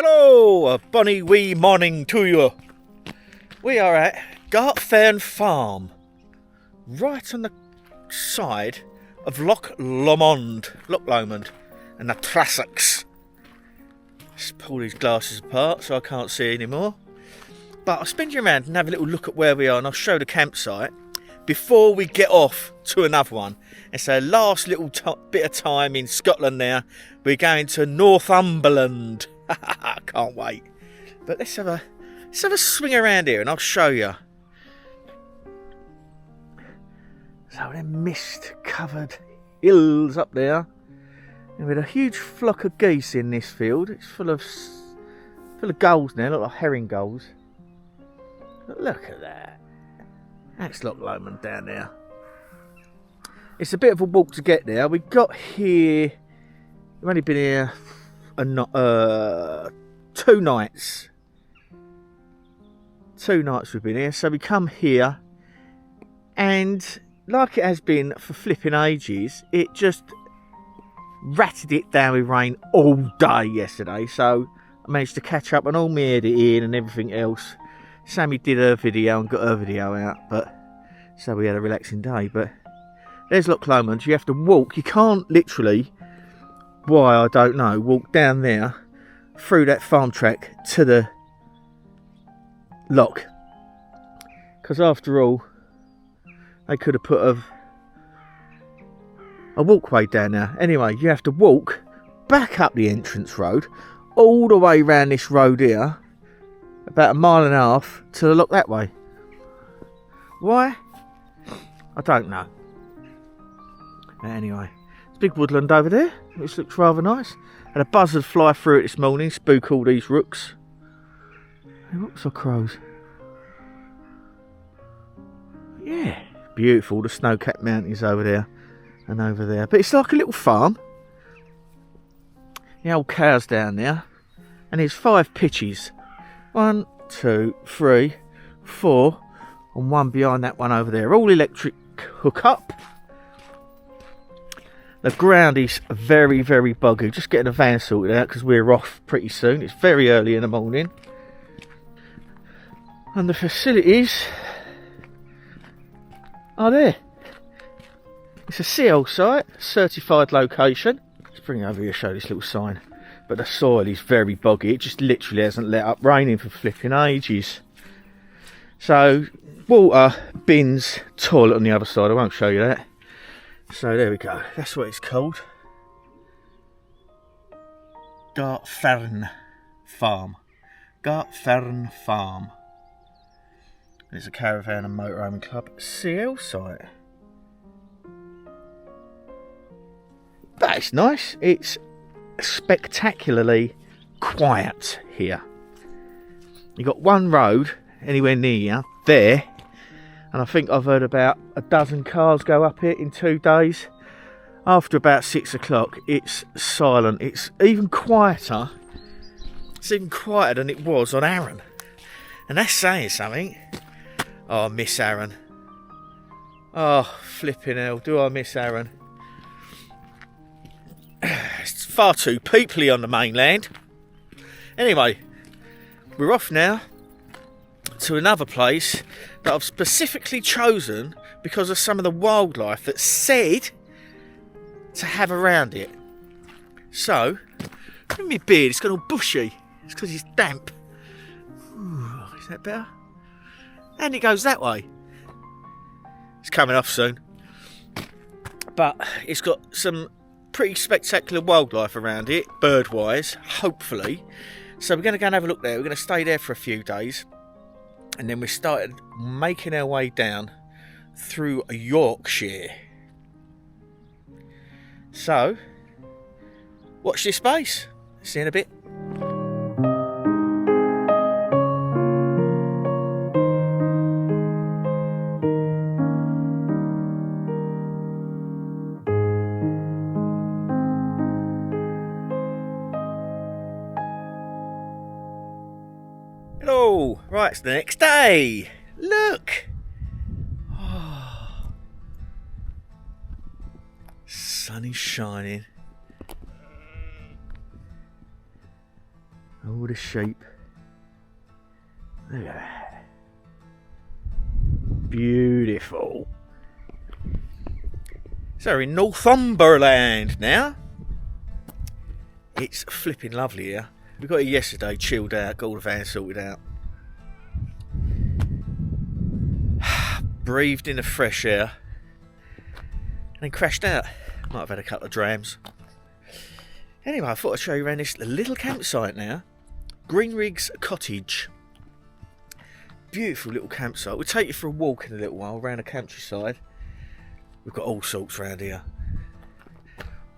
Hello, a bonny wee morning to you. We are at Gartfern Farm, right on the side of Loch Lomond, and the Trossachs. Let's pull these glasses apart so I can't see anymore. But I'll spin you around and have a little look at where we are, and I'll show the campsite before we get off to another one. It's our last little bit of time in Scotland now. We're going to Northumberland. Can't wait. But let's have a swing around here and I'll show you. So the mist covered hills up there, and with a huge flock of geese in this field. It's full of gulls now, look like herring gulls. But look at that. That's Loch Lomond down there. It's a bit of a walk to get there. We got here, we've only been here 2 nights. 2 nights we've been here. So we come here, and like it has been for flipping ages, it just ratted it down with rain all day yesterday. So I managed to catch up on all my editing and everything else. Sammy did her video and got her video out, but so we had a relaxing day. But there's Loch Lomond. You have to walk. You can't literally, why I don't know, walk down there through that farm track to the loch, because after all, they could have put a walkway down there. Anyway, you have to walk back up the entrance road, all the way round this road here, about 1.5 miles to the loch that way. Why? I don't know. But anyway, it's big woodland over there, which looks rather nice. Had a buzzard fly through it this morning, spook all these rooks. Hey, rooks or crows? Yeah, beautiful. The snow-capped mountains over there and over there. But it's like a little farm. The old cows down there. And there's 5 pitches. 1, 2, 3, 4, and one behind that one over there. All electric hook-up. The ground is very, very buggy. Just getting a van sorted out because we're off pretty soon. It's very early in the morning. And the facilities are there. It's a CL site, certified location. Let's bring it over here, show this little sign. But the soil is very boggy. It just literally hasn't let up raining for flipping ages. So, water, bins, toilet on the other side. I won't show you that. So there we go. That's what it's called. Gartfern Farm. Gartfern Farm. It's a caravan and motorhome club CL site. That's nice. It's spectacularly quiet here. You've got one road anywhere near you, there, and I think I've heard about 12 cars go up it in 2 days. After about 6 o'clock, it's silent. It's even quieter. It's even quieter than it was on Arran, and that's saying something. Oh, I miss Arran. Oh, flipping hell, do I miss Arran? It's far too peoply on the mainland. Anyway, we're off now to another place that I've specifically chosen because of some of the wildlife that's said to have around it. So, look at my beard, it's got all bushy. It's because it's damp. Ooh, is that better? And it goes that way. It's coming off soon. But it's got some pretty spectacular wildlife around it, bird-wise, hopefully. So we're going to go and have a look there. We're going to stay there for a few days. And then we started making our way down through Yorkshire. So, watch this space. See you in a bit. Hello, right, it's the next day. Look. Oh. Sun is shining. All the sheep. Look at that. Beautiful. So we're in Northumberland now. It's flipping lovely here. We got here yesterday, chilled out, got all the van sorted out. Breathed in the fresh air. And then crashed out. Might have had a couple of drams. Anyway, I thought I'd show you around this little campsite now. Greenriggs Cottage. Beautiful little campsite. We'll take you for a walk in a little while around the countryside. We've got all sorts around here.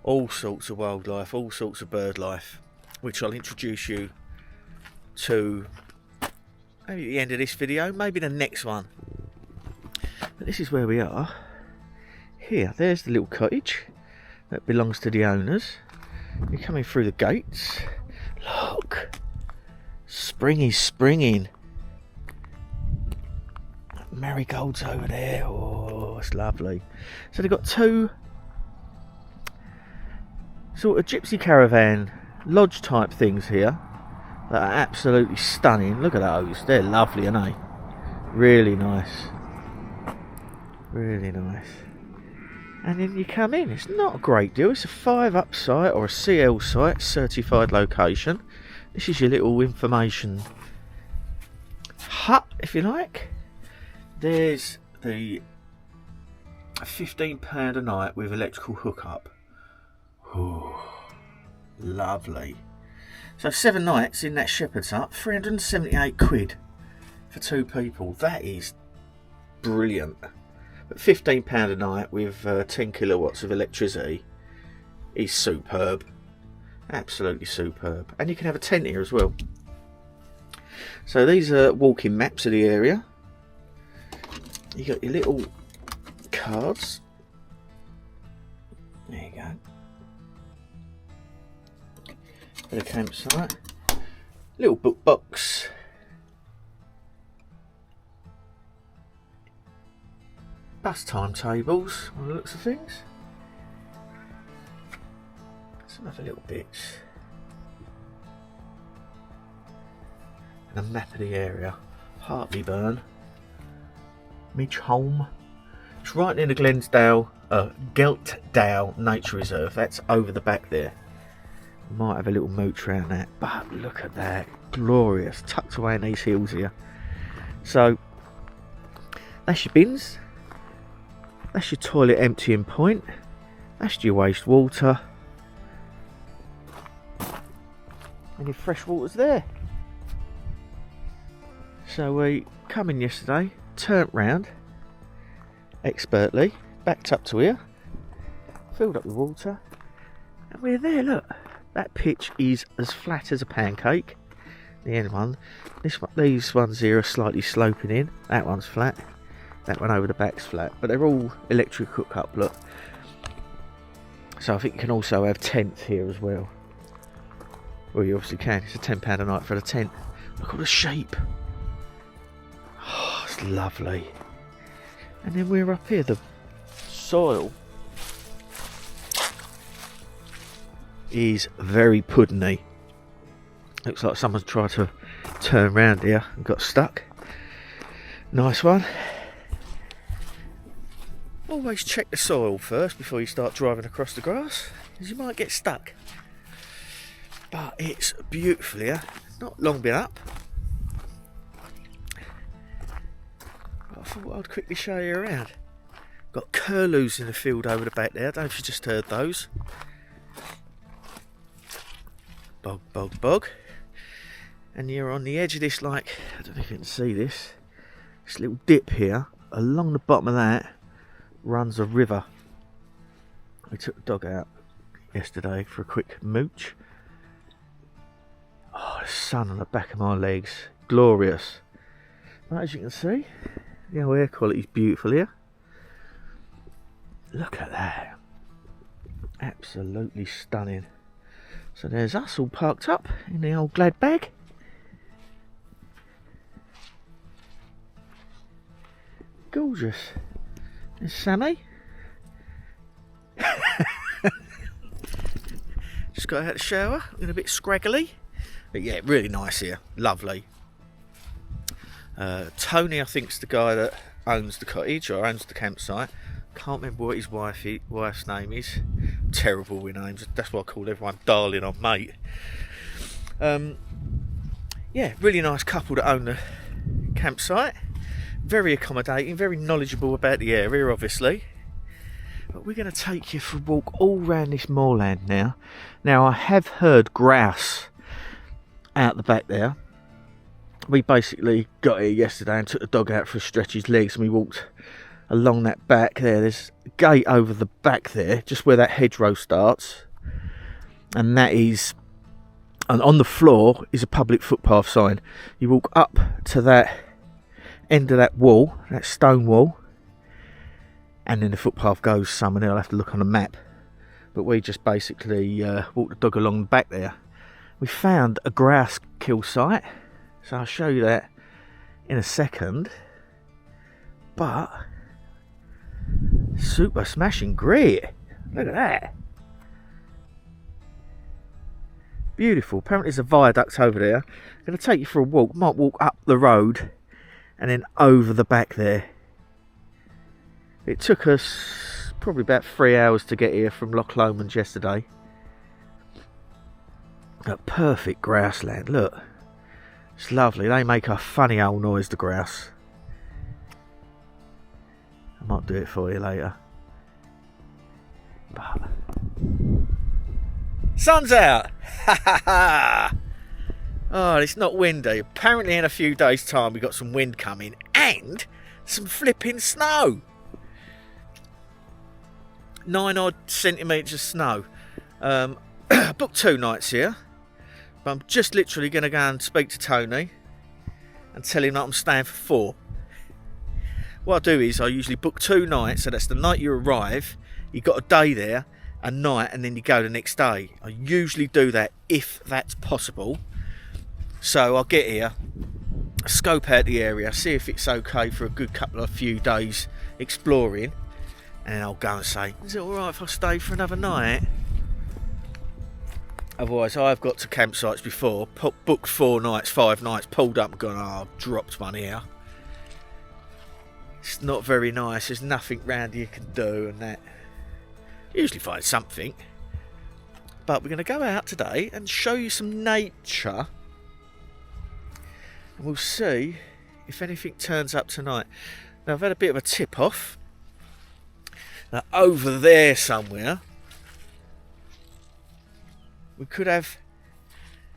All sorts of wildlife, all sorts of bird life, which I'll introduce you to maybe at the end of this video, maybe the next one. But this is where we are. Here, there's the little cottage that belongs to the owners. You're coming through the gates. Look, spring is springing. Marigolds over there. Oh, it's lovely. So they've got two sort of gypsy caravan lodge type things here that are absolutely stunning. Look at those. They're lovely, aren't they? Really nice. Really nice. And then you come in. It's not a great deal. It's a 5-up site or a CL site, certified location. This is your little information hut, if you like. There's the £15 a night with electrical hookup. Ooh, lovely. So 7 nights in that shepherd's hut, 378 quid for 2 people. That is brilliant. But £15 a night with 10 kilowatts of electricity is superb. Absolutely superb. And you can have a tent here as well. So these are walking maps of the area. You got your little cards. There you go. For the campsite. Little book box. Bus timetables, by the looks of things. Some other little bits. And a map of the area. Hartleyburn. Midge Home. It's right near the Geltdale Nature Reserve. That's over the back there. Might have a little mooch around that. But look at that. Glorious. Tucked away in these hills here. So, that's your bins. That's your toilet emptying point. That's your wastewater. And your fresh water's there. So we come in yesterday, turned round expertly, backed up to here, filled up with water, and we're there. Look, that pitch is as flat as a pancake. The end one, these ones here are slightly sloping in. That one's flat. That one over the back's flat, but they're all electric hookup, look. So I think you can also have tents here as well. Well, you obviously can. It's a £10 a night for the tent. Look at all the sheep. Oh, it's lovely. And then we're up here. The soil is very puddingy. Looks like someone's tried to turn around here and got stuck. Nice one. Always check the soil first before you start driving across the grass, because you might get stuck. But it's beautiful here. Not long been up. But I thought I'd quickly show you around. Got curlews in the field over the back there. I don't know if you just heard those. Bog, bog, bog. And you're on the edge of this, like, I don't know if you can see this. This little dip here. Along the bottom of that runs a river. We took the dog out yesterday for a quick mooch. Oh, the sun on the back of my legs. Glorious. But as you can see, the air quality is beautiful here. Look at that. Absolutely stunning. So there's us all parked up in the old glad bag. Gorgeous. There's Sammy. Just got out of the shower, looking a bit scraggly. But yeah, really nice here, lovely. Tony, I think, is the guy that owns the cottage or owns the campsite. Can't remember what his wife's name is. Terrible with names. That's why I call everyone darling or mate. Yeah, really nice couple that own the campsite. Very accommodating, very knowledgeable about the area, obviously. But we're going to take you for a walk all round this moorland now. Now, I have heard grouse out the back there. We basically got here yesterday and took the dog out for a stretch his legs, and we walked along that back there. There's a gate over the back there, just where that hedgerow starts, and that is, and on the floor is a public footpath sign. You walk up to that end of that wall, that stone wall, and then the footpath goes somewhere. I'll have to look on a map, but we just basically walked the dog along the back there. We found a grouse kill site, so I'll show you that in a second. But super smashing great. Look at that. Beautiful. Apparently there's a viaduct over there. I'm going to take you for a walk. Might walk up the road and then over the back there. It took us probably about 3 hours to get here from Loch Lomond yesterday. A perfect grassland. Look. It's lovely. They make a funny old noise, the grouse. I might do it for you later. But sun's out! Ha ha ha! Oh, it's not windy. Apparently in a few days' time we got some wind coming and some flipping snow. 9 odd centimetres of snow. I booked 2 nights here, but I'm just literally going to go and speak to Tony and tell him that I'm staying for 4. What I do is I usually book 2 nights, so that's the night you arrive, you got a day there, a night, and then you go the next day. I usually do that if that's possible. So I'll get here, scope out the area, see if it's okay for a good few days exploring, and then I'll go and say, is it alright if I stay for another night? Otherwise, I've got to campsites before, booked 4 nights, 5 nights, pulled up and gone, oh, I've dropped one here. It's not very nice, there's nothing round you can do and that. Usually find something. But we're going to go out today and show you some nature. And we'll see if anything turns up tonight. Now, I've had a bit of a tip off. Now, over there somewhere, we could have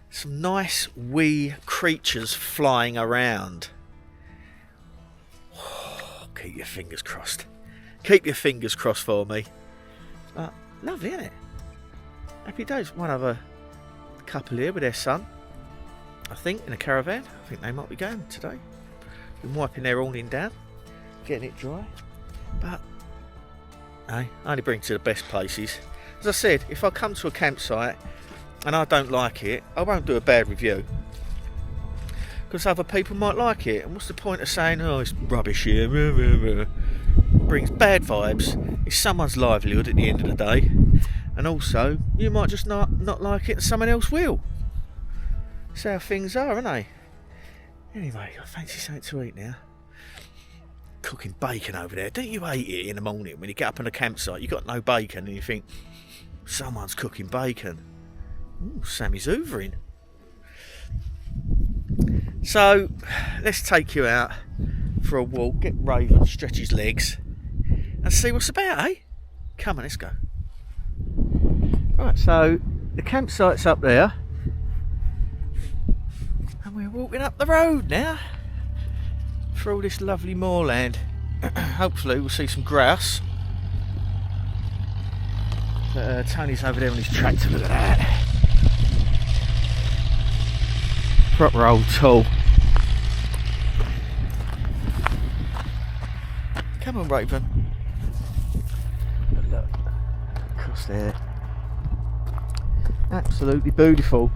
some nice wee creatures flying around. Oh, keep your fingers crossed. Keep your fingers crossed for me. Lovely, isn't it? Happy days. One other couple here with their son, I think, in a caravan. I think they might be going today. Been wiping their awning down, getting it dry. But I only bring to the best places. As I said, if I come to a campsite and I don't like it, I won't do a bad review, because other people might like it. And what's the point of saying, oh, it's rubbish here? Brings bad vibes. It's someone's livelihood at the end of the day, and also you might just not like it and someone else will. That's how things are, aren't they? Anyway, I fancy something to eat now. Cooking bacon over there. Don't you hate it in the morning when you get up on a campsite, you got no bacon and you think, someone's cooking bacon. Ooh, Sammy's hoovering. So let's take you out for a walk, get Raven, stretch his legs, and see what's about, eh? Come on, let's go. Right, so the campsite's up there, and we're walking up the road now through all this lovely moorland. Hopefully we'll see some grouse. But, Tony's over there on his tractor, look at that. Proper old tool. Come on, Raven. Look, across there. Absolutely beautiful.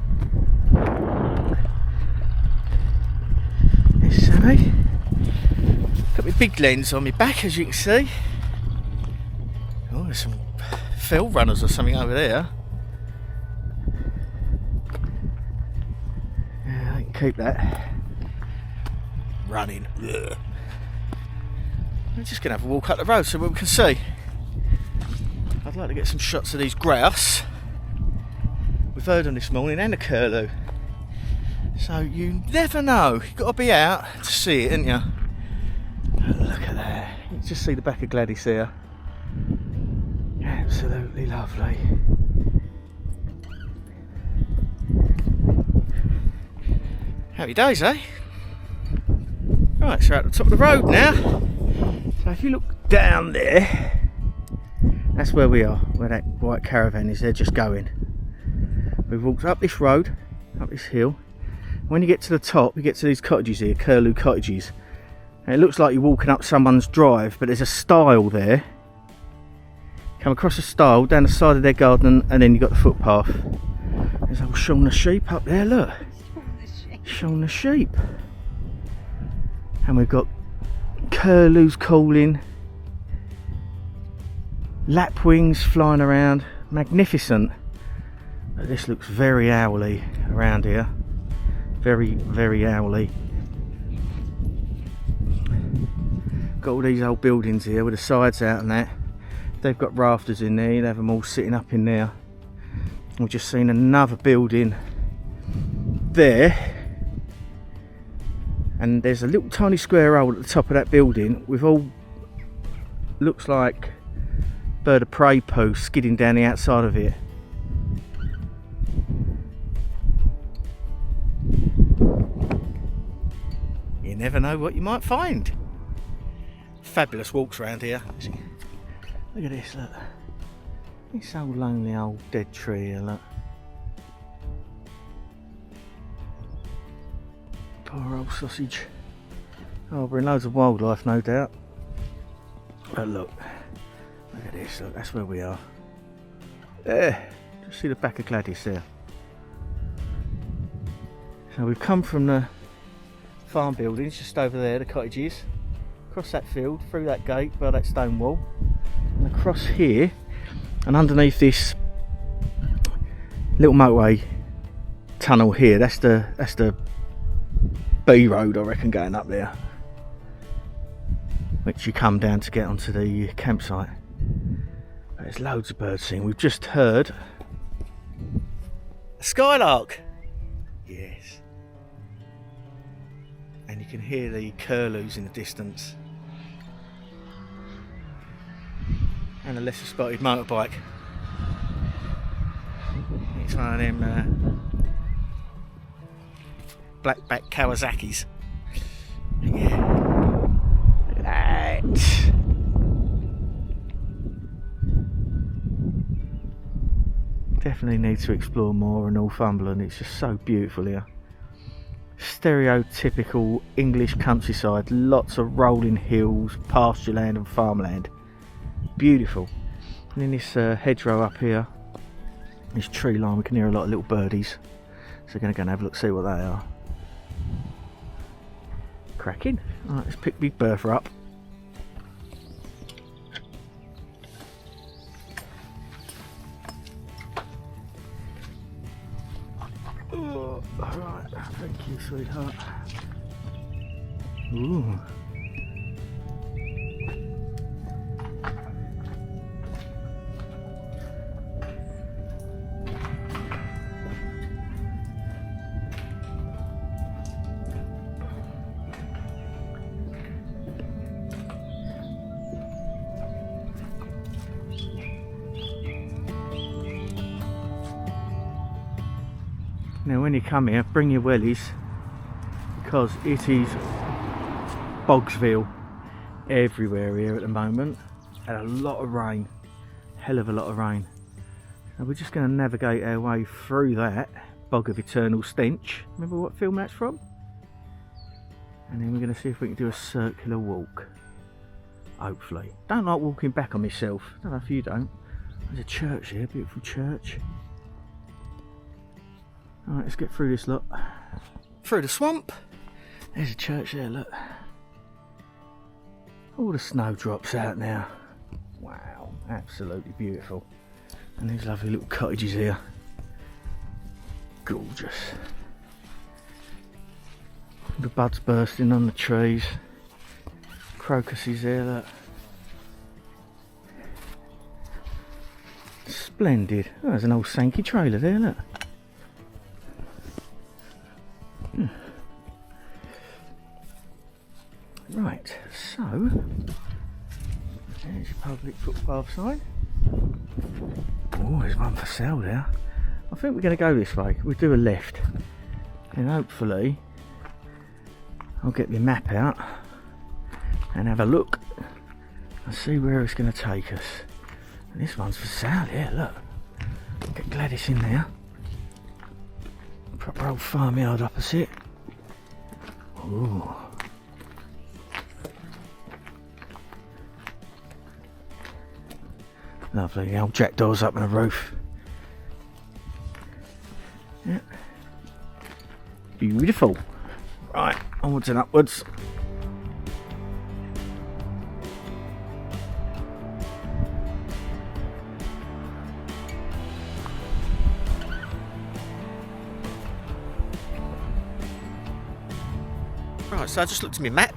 There's Sammy. Got my big lens on my back, as you can see. Oh, there's some fell runners or something over there. keep that running. Ugh. We're just going to have a walk up the road so we can see. I'd like to get some shots of these grouse. We've heard them this morning, and the curlew. So you never know. You've got to be out to see it, haven't you? Look at that. You can just see the back of Gladys here. Absolutely lovely. Happy days, eh? Right, so we're at the top of the road now. So if you look down there, that's where we are, where that white caravan is. They're just going. We've walked up this road, up this hill. When you get to the top, you get to these cottages here, curlew cottages. And it looks like you're walking up someone's drive, but there's a stile there. Come across a stile, down the side of their garden, and then you've got the footpath. There's old Shaun the sheep up there, look. Shaun the sheep. And we've got curlews calling, lapwings flying around, magnificent. But this looks very owly around here, very, very owly. Got all these old buildings here with the sides out and that. They've got rafters in there, you'd have them all sitting up in there. We've just seen another building there. And there's a little tiny square hole at the top of that building with all, looks like bird of prey poo skidding down the outside of it. You never know what you might find. Fabulous walks around here. Look at this, look. This old lonely old dead tree here, look. Poor old sausage. Harbouring loads of wildlife, no doubt. But look at this, look, that's where we are. There, just see the back of Gladys there. So we've come from the farm buildings just over there, the cottages, across that field, through that gate, by that stone wall, and across here, and underneath this little motorway tunnel here. That's the B road, I reckon, going up there, which you come down to get onto the campsite. There's loads of birds singing. We've just heard a skylark. Yes. And you can hear the curlews in the distance. And a lesser spotted motorbike. It's one of them blackback Kawasaki's. Yeah. Look at that. Definitely need to explore more in Northumberland. It's just so beautiful here. Stereotypical English countryside, lots of rolling hills, pasture land and farmland. Beautiful. And in this hedgerow up here, this tree line, we can hear a lot of little birdies. So we're going to go and have a look, see what they are. Cracking. Alright, let's pick Big Bertha up. Oh, alright, thank you, sweetheart. Ooh. Now when you come here, bring your wellies, because it is Bogsville everywhere here at the moment, and a lot of rain, hell of a lot of rain. So we're just going to navigate our way through that bog of eternal stench. Remember what film that's from? And then we're going to see if we can do a circular walk, hopefully. Don't like walking back on myself, don't know if you don't. There's a church here, beautiful church. Alright, let's get through this lot. Through the swamp. There's a church there, look. All the snowdrops out now. Wow, absolutely beautiful. And these lovely little cottages here. Gorgeous. The buds bursting on the trees. Crocuses there, look. Splendid. Oh, there's an old Sankey trailer there, look. Right, so there's your public footpath sign. Oh, there's one for sale there. I think we're going to go this way. We'll do a left, and hopefully I'll get my map out and have a look and see where it's going to take us. And this one's for sale, yeah, look. Get Gladys in there. Proper old farmyard opposite. Ooh. Lovely, the old jackdaws up on the roof. Yeah. Beautiful. Right, onwards and upwards. Right, so I just looked at my map.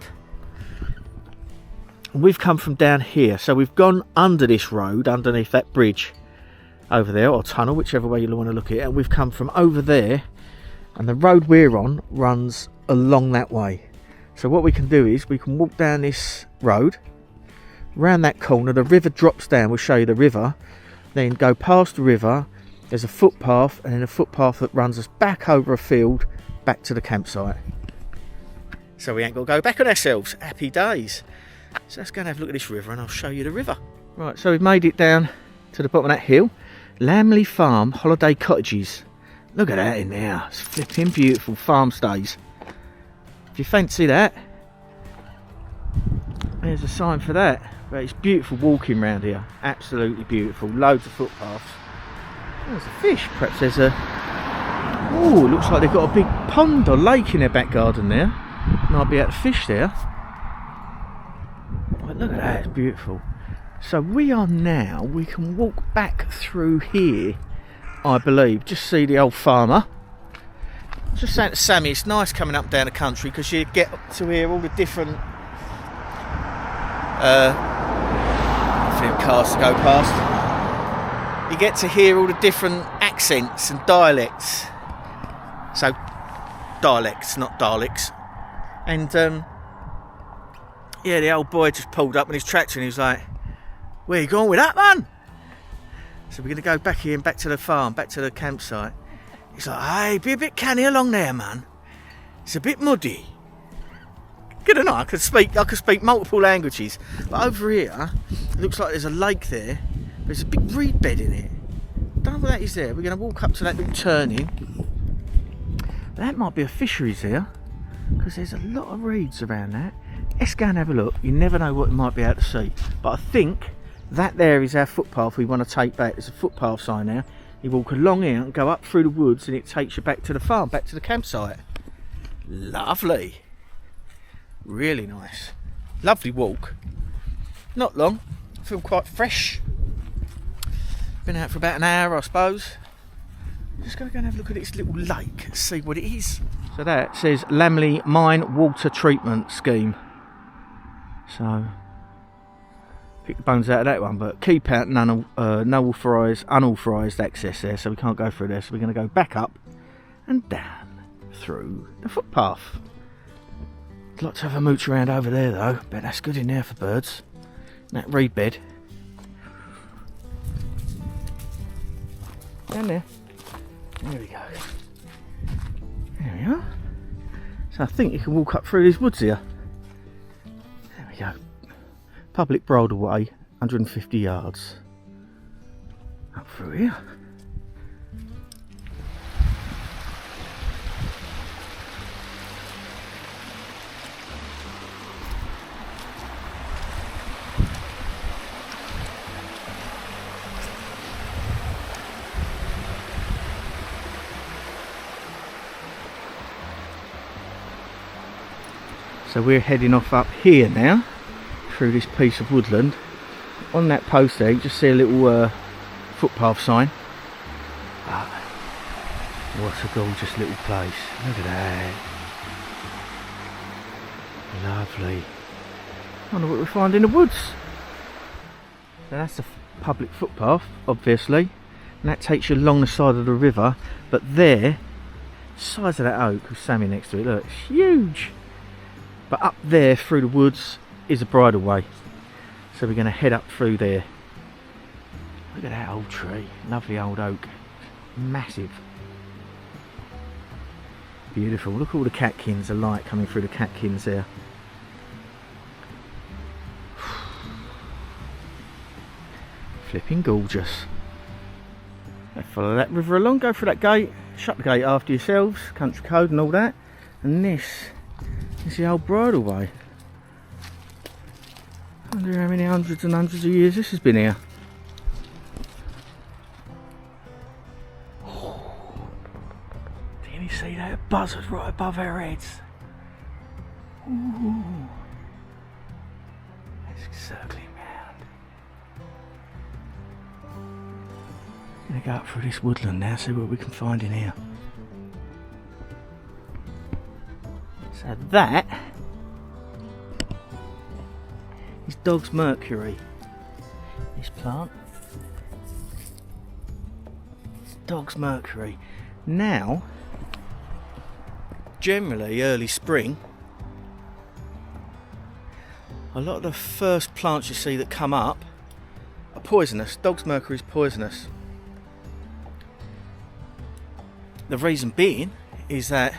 We've come from down here, so we've gone under this road, underneath that bridge over there, or tunnel, whichever way you want to look at it, and we've come from over there, and the road we're on runs along that way. So what we can do is we can walk down this road, round that corner, the river drops down, we'll show you the river, then go past the river, there's a footpath, and then a footpath that runs us back over a field, back to the campsite. So we ain't got to go back on ourselves. Happy days. So let's go and have a look at this river and I'll show you the river. Right, so we've made it down to the bottom of that hill. Lamley Farm Holiday Cottages. Look at that in there. It's flipping beautiful farm stays. If you fancy that, there's a sign for that. But it's beautiful walking around here. Absolutely beautiful. Loads of footpaths. There's a fish. Perhaps there's a... Oh, it looks like they've got a big pond or lake in their back garden there. Might be able to fish there. But look at that, it's beautiful. So we can walk back through here, I believe. Just see the old farmer. Just saying to Sammy, it's nice coming up down the country because you get to hear all the different cars to go past. You get to hear all the different accents and dialects. So dialects, not Daleks. And yeah, the old boy just pulled up in his tractor and he was like, "Where you going with that, man?" So we're going to go back here and back to the farm, back to the campsite. He's like, "Hey, be a bit canny along there, man. It's a bit muddy." Good enough, I could speak multiple languages. But over here, it looks like there's a lake there. There's a big reed bed in it. Don't know what that is there. We're going to walk up to that little turning. That might be a fisheries here, because there's a lot of reeds around that. Let's go and have a look. You never know what you might be able to see. But I think that there is our footpath we want to take back. There's a footpath sign now. You walk along here and go up through the woods and it takes you back to the farm, back to the campsite. Lovely. Really nice. Lovely walk. Not long. I feel quite fresh. Been out for about an hour, I suppose. Just going to go and have a look at this little lake and see what it is. So that says Lamley Mine Water Treatment Scheme. So pick the bones out of that one, but keep out no unauthorised access there, so we can't go through there. So we're going to go back up and down through the footpath. I'd like to have a mooch around over there though. Bet that's good in there for birds. That reed bed. Down there. There we go. There we are. So I think you can walk up through these woods here. There we go. Public bridleway, 150 yards. Up through here. So we're heading off up here now, through this piece of woodland. On that post there, you just see a little footpath sign. Ah, what a gorgeous little place. Look at that. Lovely. Wonder what we find in the woods. So that's a public footpath, obviously, and that takes you along the side of the river. But there, the size of that oak with Sammy next to it, look, it's huge. But up there through the woods is a bridleway, so we're going to head up through there. Look at that old tree, lovely old oak, massive, beautiful. Look at all the catkins, the light coming through the catkins there. Flipping gorgeous. Now follow that river along, go through that gate, shut the gate after yourselves, country code and all that, and this is the old bridleway. I wonder how many hundreds and hundreds of years this has been here. Can you see that buzzard right above our heads? Ooh. It's circling round. I'm going to go up through this woodland now, see what we can find in here. So that is dog's mercury. This plant. It's dog's mercury. Now, generally early spring, a lot of the first plants you see that come up are poisonous. Dog's mercury is poisonous. The reason being is that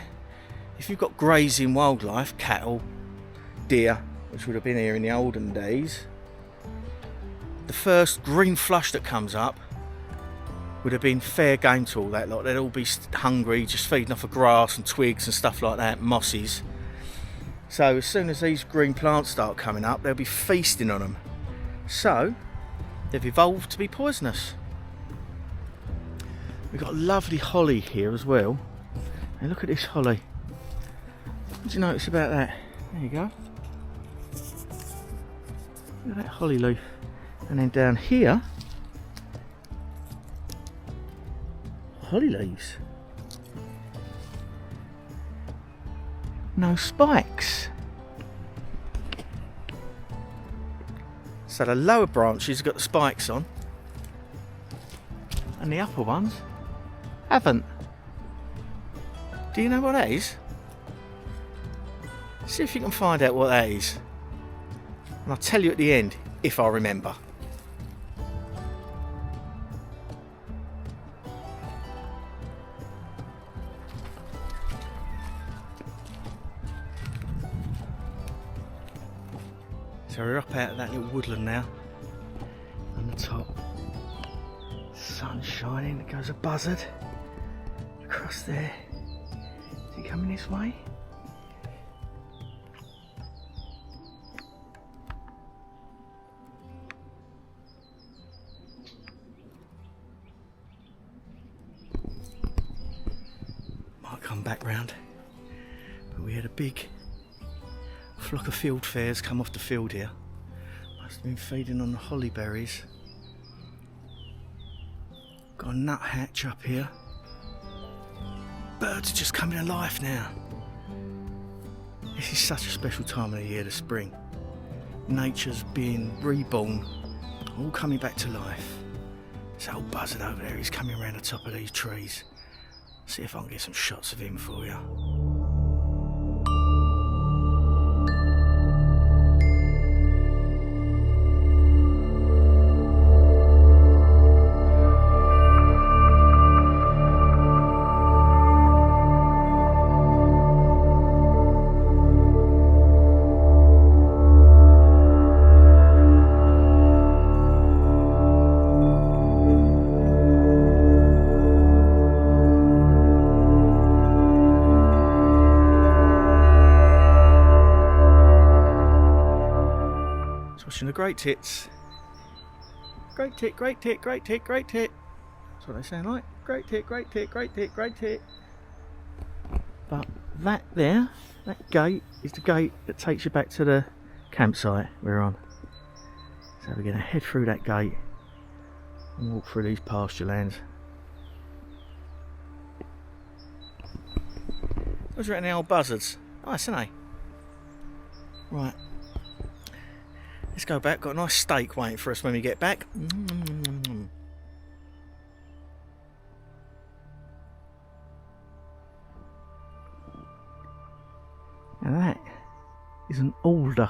if you've got grazing wildlife, cattle, deer, which would have been here in the olden days, the first green flush that comes up would have been fair game to all that lot. They'd all be hungry, just feeding off of grass and twigs and stuff like that, mosses. So as soon as these green plants start coming up, they'll be feasting on them. So they've evolved to be poisonous. We've got lovely holly here as well. And look at this holly. What do you notice about that? There you go. Look at that holly leaf. And then down here, holly leaves. No spikes. So the lower branches have got the spikes on, and the upper ones haven't. Do you know what that is? See if you can find out what that is. And I'll tell you at the end, if I remember. So we're up out of that little woodland now. On the top. Sun shining, there goes a buzzard. Across there. Is he coming this way? Might come back round. But we had a big flock of field fares come off the field here. Must have been feeding on the holly berries. Got a nuthatch up here. Birds are just coming to life now. This is such a special time of the year, the spring. Nature's being reborn, all coming back to life. This old buzzard over there, he's coming around the top of these trees. See if I can get some shots of him for you. The great tits. Great tit, great tit, great tit, great tit. That's what they sound like. Great tit, great tit, great tit, great tit. But that there, that gate, is the gate that takes you back to the campsite we're on. So we're going to head through that gate and walk through these pasture lands. What's around the old buzzards? Nice, isn't they? Right, let's go back. Got a nice steak waiting for us when we get back. Now that is an alder.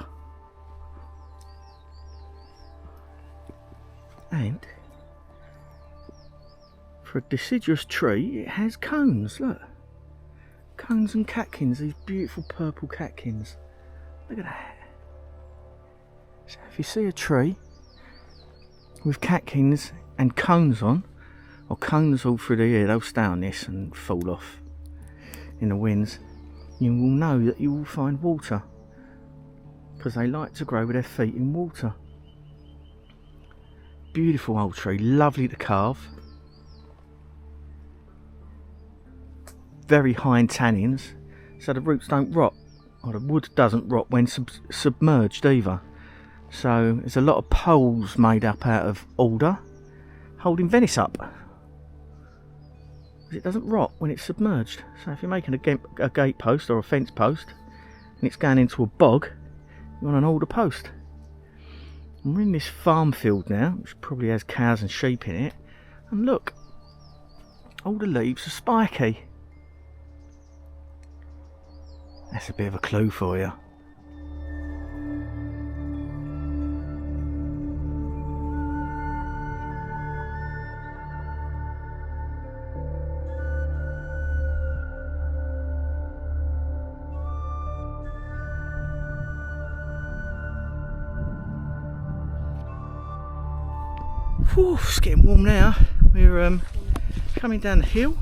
And for a deciduous tree, it has cones. Look, cones and catkins. These beautiful purple catkins. Look at that. So if you see a tree with catkins and cones on, or cones all through the year, they'll stay on this and fall off in the winds. You will know that you will find water, because they like to grow with their feet in water. Beautiful old tree, lovely to carve. Very high in tannins, so the roots don't rot, or the wood doesn't rot when submerged either. So there's a lot of poles made up out of alder, holding venice up. It doesn't rot when it's submerged. So if you're making a gate post or a fence post and it's going into a bog, you want an alder post. And we're in this farm field now, which probably has cows and sheep in it, and look, all the leaves are spiky. That's a bit of a clue for you. Whew, it's getting warm now. We're coming down the hill,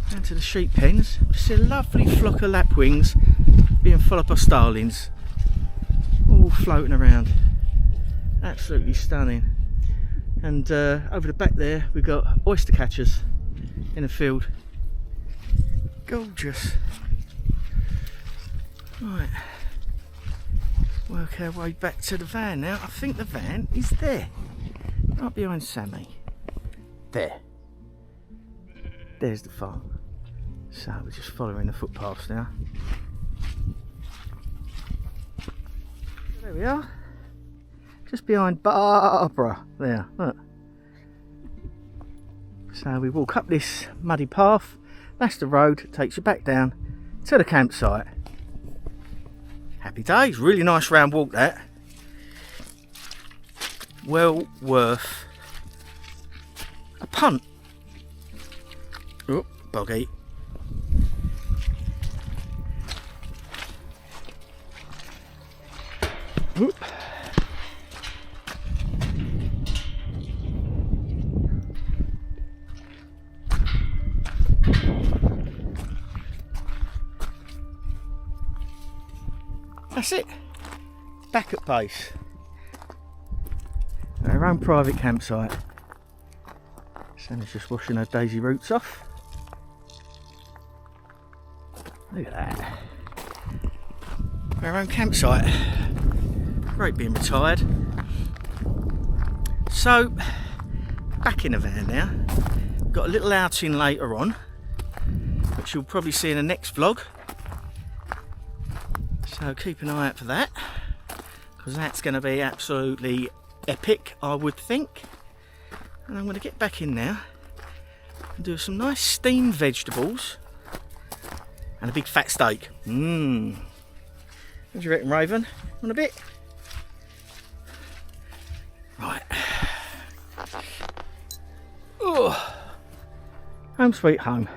down to the sheep pens. We see a lovely flock of lapwings being followed by starlings, all floating around. Absolutely stunning. And over the back there we've got oyster catchers in the field. Gorgeous. Right, work our way back to the van now. I think the van is there. Right behind Sammy. There. There's the farm. So we're just following the footpaths now. There we are. Just behind Barbara. There, look. So we walk up this muddy path. That's the road that takes you back down to the campsite. Happy days. Really nice round walk that. Well worth a punt. Oh, boggy. Oop. That's it. Back at base. Our own private campsite. Sandy's just washing her daisy roots off. Look at that. Our own campsite. Great being retired. So, back in the van now. Got a little outing later on, which you'll probably see in the next vlog. So keep an eye out for that, because that's going to be absolutely epic, I would think. And I'm going to get back in now and do some nice steamed vegetables and a big fat steak. What do you reckon, Raven? Want a bit? Right. Oh, home sweet home.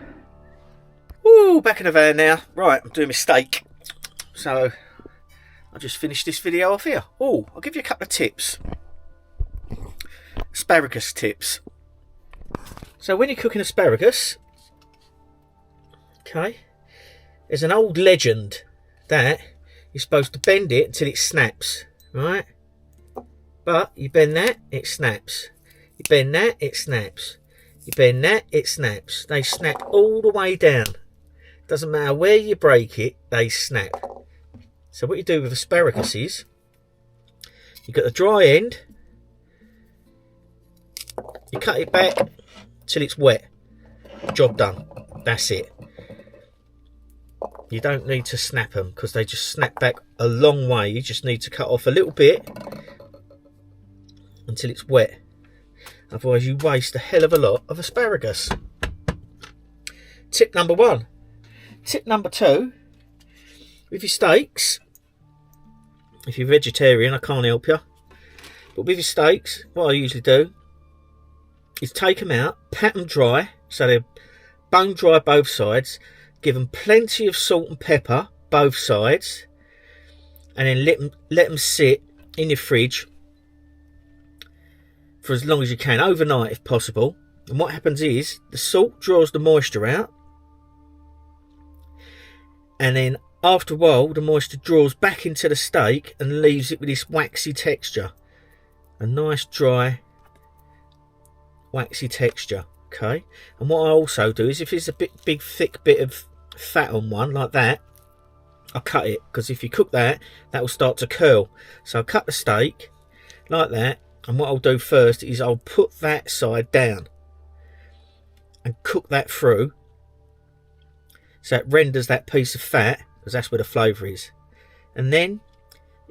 Ooh, back in the van now. Right, I'm doing my steak. So I'll just finish this video off here. Oh, I'll give you a couple of tips. Asparagus tips. So when you're cooking asparagus, okay, there's an old legend that you're supposed to bend it until it snaps, right? But you bend that, it snaps. You bend that, it snaps. You bend that, it snaps. They snap all the way down. Doesn't matter where you break it, they snap. So what you do with asparagus is, you got the dry end, you cut it back till it's wet. Job done. That's it. you don't need to snap them because they just snap back a long way. You just need to cut off a little bit until it's wet. Otherwise you waste a hell of a lot of asparagus. Tip number 1. Tip number 2, with your steaks, if you're vegetarian, I can't help you, but with your steaks, what I usually do is take them out, pat them dry, so they're bone dry both sides, give them plenty of salt and pepper both sides, and then let them sit in your fridge for as long as you can, overnight if possible. And what happens is the salt draws the moisture out, and then after a while the moisture draws back into the steak and leaves it with this waxy texture, a nice dry waxy texture. Okay, and what I also do is if it's a big thick bit of fat on one like that, I cut it, because if you cook that will start to curl. So I cut the steak like that, and what I'll do first is I'll put that side down and cook that through, so it renders that piece of fat, because that's where the flavour is. And then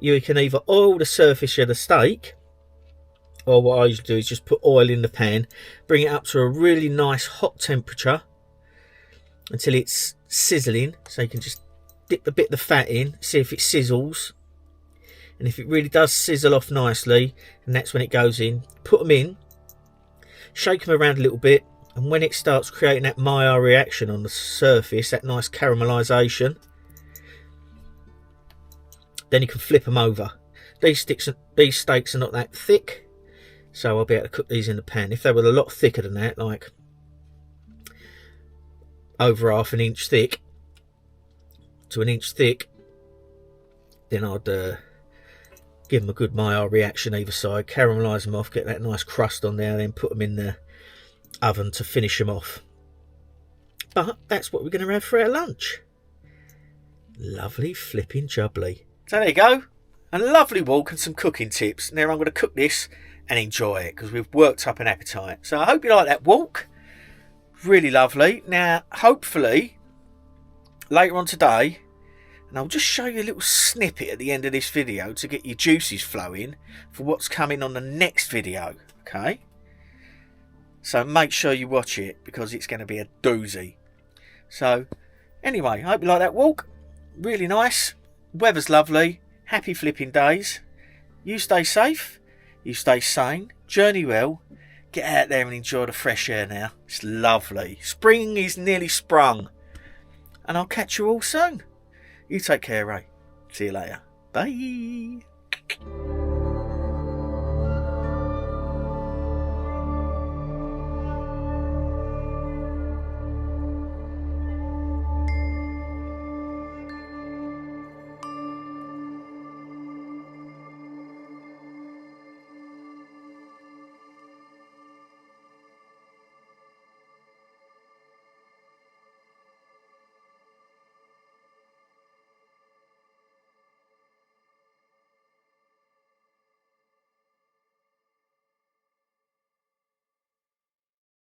you can either oil the surface of the steak, or what I usually do is just put oil in the pan, bring it up to a really nice hot temperature until it's sizzling, so you can just dip a bit of the fat in, see if it sizzles, and if it really does sizzle off nicely, and that's when it goes in. Put them in, shake them around a little bit, and when it starts creating that Maillard reaction on the surface, that nice caramelisation, then you can flip them over. These steaks are not that thick, so I'll be able to cook these in the pan. If they were a lot thicker than that, like over half an inch thick to an inch thick, then I'd give them a good Maillard reaction either side, caramelise them off, get that nice crust on there, then put them in the oven to finish them off. But that's what we're going to have for our lunch. Lovely flipping jubbly. So there you go, a lovely walk and some cooking tips. Now I'm going to cook this and enjoy it, because we've worked up an appetite. So I hope you like that walk. Really lovely. Now hopefully later on today, and I'll just show you a little snippet at the end of this video to get your juices flowing for what's coming on the next video. Okay, so make sure you watch it, because it's going to be a doozy. So anyway, I hope you like that walk. Really nice, weather's lovely, happy flipping days. You stay safe, you stay sane, journey well, get out there and enjoy the fresh air now. It's lovely. Spring is nearly sprung. And I'll catch you all soon. You take care, Ray. See you later. Bye.